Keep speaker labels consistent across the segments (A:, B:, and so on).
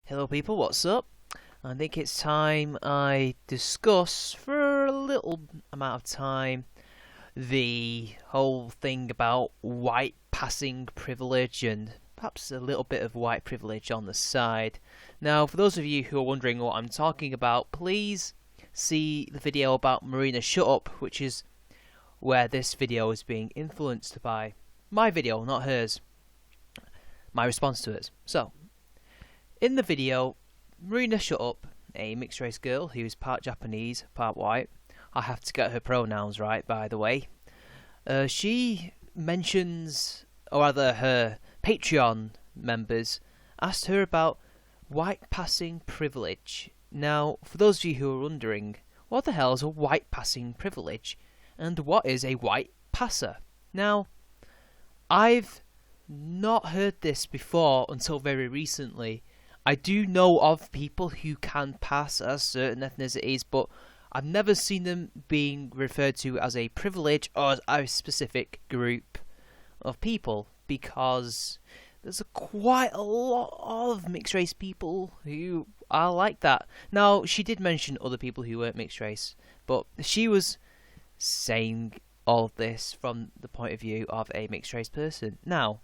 A: Hello people, what's up? I think it's time I discuss for a little amount of time the whole thing about white passing privilege and perhaps a little bit of white privilege on the side. Now, for those of you who are wondering what I'm talking about, please see the video about Marina Shut Up, which is where this video is being influenced by my video, not hers. My response to it. So, in the video, Marina Shut Up, a mixed race girl who is part Japanese, part white. I have to get her pronouns right, by the way. She mentions, or rather her Patreon members asked her about white passing privilege. Now, for those of you who are wondering, what the hell is a white passing privilege? And what is a white passer? Now, I've not heard this before until very recently. I do know of people who can pass as certain ethnicities, but I've never seen them being referred to as a privilege or as a specific group of people, because there's quite a lot of mixed race people who are like that. Now, she did mention other people who weren't mixed race, but she was saying all of this from the point of view of a mixed race person. Now,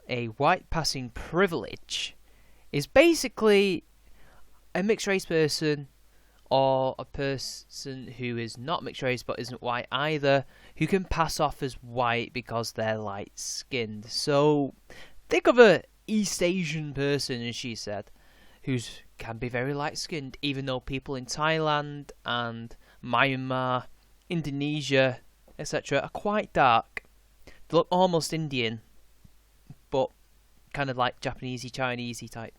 A: a white passing privilege is basically a mixed race person or a person who is not mixed race but isn't white either, who can pass off as white because they're light skinned. So think of a East Asian person, as she said, who can be very light skinned, even though people in Thailand and Myanmar, Indonesia, etc. are quite dark. They look almost Indian, but kind of like Japanesey, Chinesey type.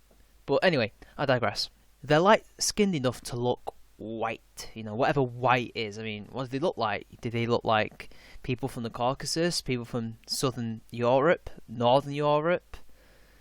A: But anyway, I digress. They're light skinned enough to look white, whatever white is. I mean, what do they look like? Do they look like people from the Caucasus, people from Southern Europe, Northern Europe,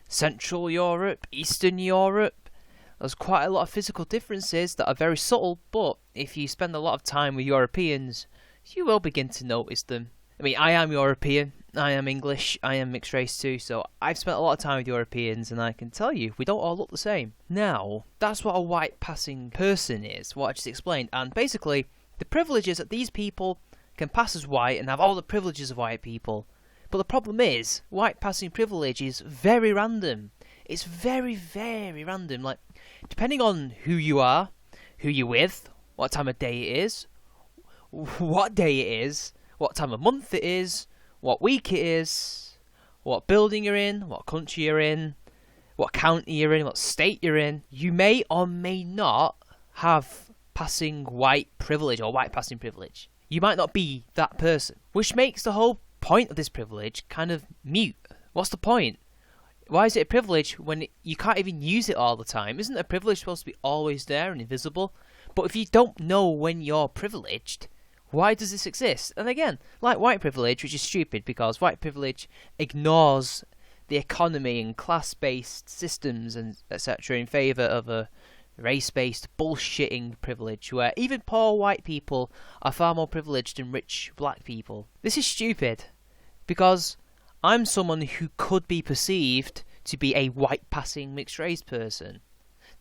A: Central Europe, Eastern Europe? There's quite a lot of physical differences that are very subtle, but if you spend a lot of time with Europeans, you will begin to notice them. I mean, I am European, I am English, I am mixed race too, so I've spent a lot of time with Europeans and I can tell you, we don't all look the same. Now, that's what a white passing person is, what I just explained, and basically, the privilege is that these people can pass as white and have all the privileges of white people. But the problem is, white passing privilege is very random. It's very, very random. Like, depending on who you are, who you're with, what time of day it is, what day it is, what time of month it is, what week it is, what building you're in, what country you're in, what county you're in, what state you're in, you may or may not have passing white privilege or white passing privilege. You might not be that person, which makes the whole point of this privilege kind of mute. What's the point? Why is it a privilege when you can't even use it all the time? Isn't a privilege supposed to be always there and invisible? But if you don't know when you're privileged, why does this exist? And again, like white privilege, which is stupid because white privilege ignores the economy and class-based systems and etc. in favour of a race-based bullshitting privilege where even poor white people are far more privileged than rich black people. This is stupid because I'm someone who could be perceived to be a white-passing mixed-race person.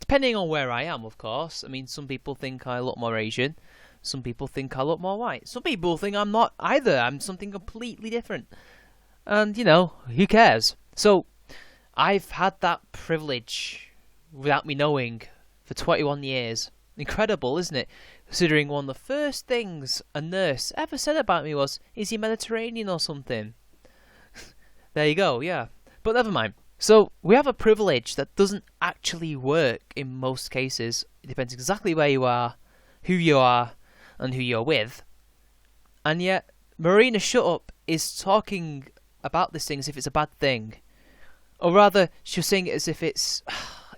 A: Depending on where I am, of course. I mean, some people think I look more Asian. Some people think I look more white. Some people think I'm not either. I'm something completely different. And, who cares? So, I've had that privilege without me knowing for 21 years. Incredible, isn't it? Considering one of the first things a nurse ever said about me was, is he Mediterranean or something? There you go, yeah. But never mind. So, we have a privilege that doesn't actually work in most cases. It depends exactly where you are, who you are, and who you're with. And yet, Marina Shut Up is talking about this thing as if it's a bad thing. Or rather, she was saying it as if it's...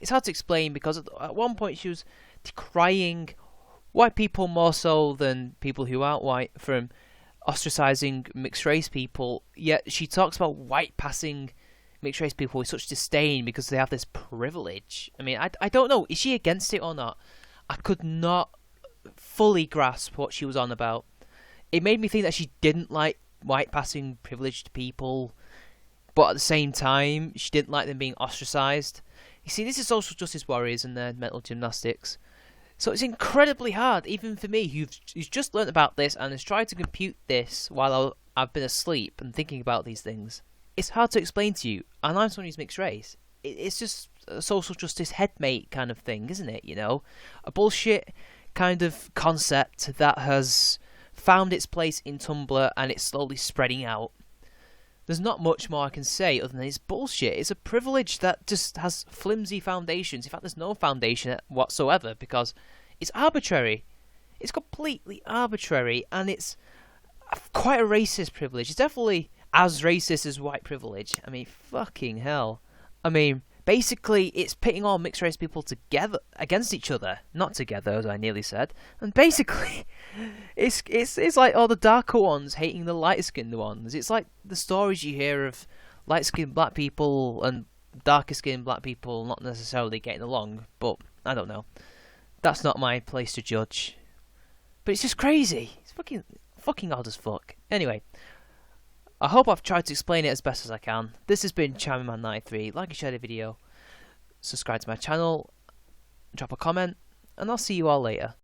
A: It's hard to explain because at one point she was decrying white people more so than people who aren't white from ostracizing mixed race people. Yet she talks about white passing mixed race people with such disdain because they have this privilege. I mean, I don't know. Is she against it or not? I could not fully grasp what she was on about. It made me think that she didn't like white passing privileged people, but at the same time she didn't like them being ostracized. You see, this is social justice warriors and their mental gymnastics. So it's incredibly hard, even for me, who's just learnt about this and has tried to compute this while I've been asleep and thinking about these things. It's hard to explain to you, and I'm someone who's mixed race. It's just a social justice headmate kind of thing, isn't it? You know, a bullshit kind of concept that has found its place in Tumblr and it's slowly spreading out. There's not much more I can say other than it's bullshit. It's a privilege that just has flimsy foundations. In fact, there's no foundation whatsoever because it's arbitrary. It's completely arbitrary, and it's quite a racist privilege. It's definitely as racist as white privilege. I mean, fucking hell. I mean, basically, it's pitting all mixed race people together against each other, not together, as I nearly said. And basically, it's like all the darker ones hating the lighter skinned ones. It's like the stories you hear of light skinned black people and darker skinned black people not necessarily getting along. But I don't know. That's not my place to judge. But it's just crazy. It's fucking odd as fuck. Anyway. I hope I've tried to explain it as best as I can. This has been CharmingMan93. Like and share the video, subscribe to my channel, drop a comment, and I'll see you all later.